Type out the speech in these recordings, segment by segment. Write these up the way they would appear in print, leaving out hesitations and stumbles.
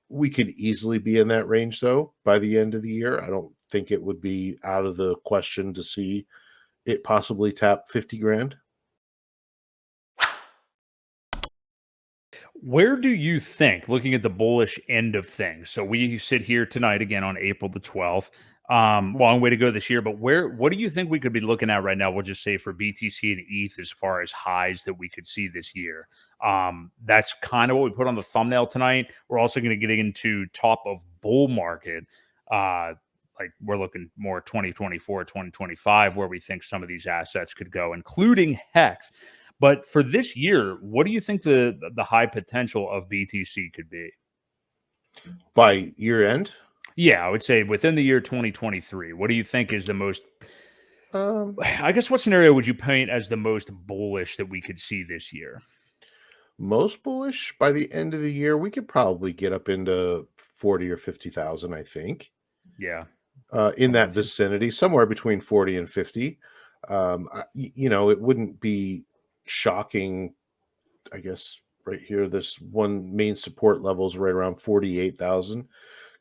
We could easily be in that range, though, by the end of the year. I don't think it would be out of the question to see it possibly tap 50 grand. Where do you think, looking at the bullish end of things? So we sit here tonight again on April the 12th. Long way to go this year, but what do you think we could be looking at right now? We'll just say for BTC and ETH as far as highs that we could see this year. That's kind of what we put on the thumbnail tonight. We're also going to get into top of bull market. Like we're looking more 2024, 2025, where we think some of these assets could go, including Hex. But for this year, what do you think the high potential of BTC could be? By year end? Yeah, I would say within the year 2023. What do you think is the most I guess what scenario would you paint as the most bullish that we could see this year? Most bullish by the end of the year, we could probably get up into 40 or 50,000, I think. Yeah. In I'm that with you. vicinity, somewhere between 40 and 50. It wouldn't be shocking, I guess, right here. This one main support level is right around 48,000.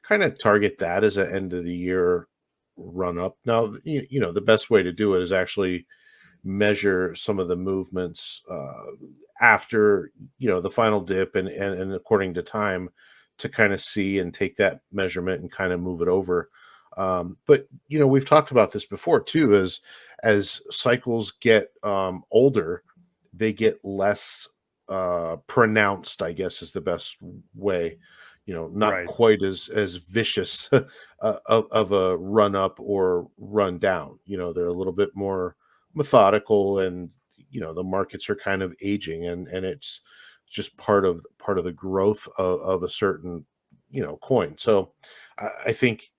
Kind of target that as an end of the year run up. Now, the best way to do it is actually measure some of the movements after the final dip and according to time to kind of see and take that measurement and kind of move it over. But we've talked about this before too. As cycles get older, they get less pronounced, I guess is the best way. Not Right. quite as vicious of a run up or run down. They're a little bit more methodical, and the markets are kind of aging, and it's just part of the growth of a certain coin. So I think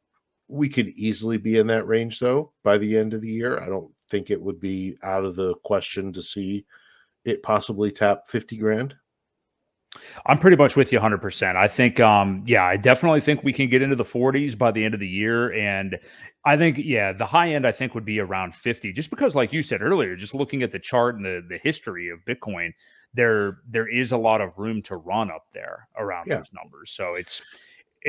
we could easily be in that range, though, by the end of the year. I don't think it would be out of the question to see it possibly tap 50 grand. I'm pretty much with you 100%. I think, yeah, I definitely think we can get into the 40s by the end of the year. And I think, yeah, the high end I think would be around 50, just because, like you said earlier, just looking at the chart and the history of Bitcoin, there is a lot of room to run up there around Yeah. those numbers. So it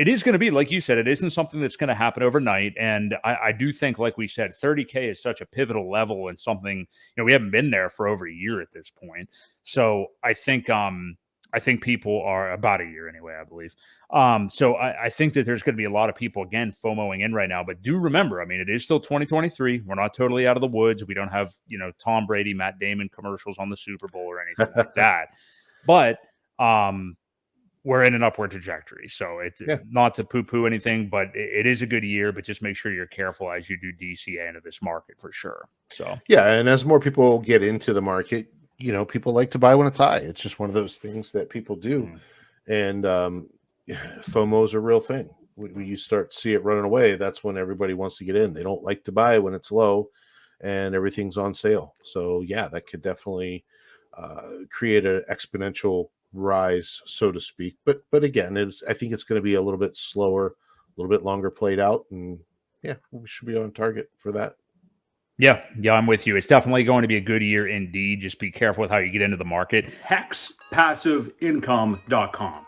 is going to be, like you said, it isn't something that's going to happen overnight. And I do think, like we said, 30K is such a pivotal level and something, we haven't been there for over a year at this point. So I think people are about a year anyway, I believe. So I think that there's going to be a lot of people, again, FOMOing in right now. But do remember, I mean, it is still 2023. We're not totally out of the woods. We don't have, Tom Brady, Matt Damon commercials on the Super Bowl or anything like that. But we're in an upward trajectory. So it's Yeah. not to poo-poo anything, but it is a good year. But just make sure you're careful as you do DCA into this market for sure. So Yeah, and as more people get into the market, people like to buy when it's high. It's just one of those things that people do, and FOMO is a real thing. When you start to see it running away, that's when everybody wants to get in. They don't like to buy when it's low and everything's on sale. So yeah, that could definitely create an exponential rise, so to speak. But again, I think it's going to be a little bit slower, a little bit longer played out, and yeah, we should be on target for that. yeah, I'm with you. It's definitely going to be a good year indeed. Just be careful with how you get into the market. HexPassiveIncome.com.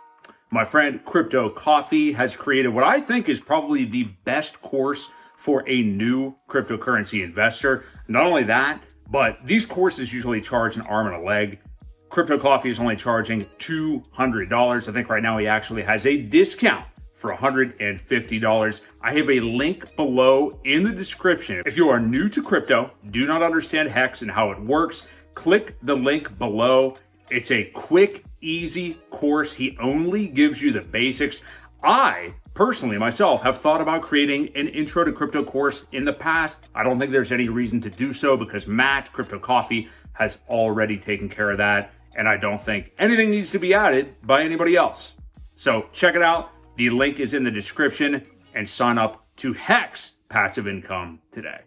My friend Crypto Coffee has created what I think is probably the best course for a new cryptocurrency investor. Not only that, but these courses usually charge an arm and a leg. Crypto Coffee is only charging $200. I think right now he actually has a discount for $150. I have a link below in the description. If you are new to crypto, do not understand Hex and how it works, click the link below. It's a quick, easy course. He only gives you the basics. I personally, myself, have thought about creating an intro to crypto course in the past. I don't think there's any reason to do so because Matt, Crypto Coffee, has already taken care of that. And I don't think anything needs to be added by anybody else. So check it out. The link is in the description, and sign up to Hex Passive Income today.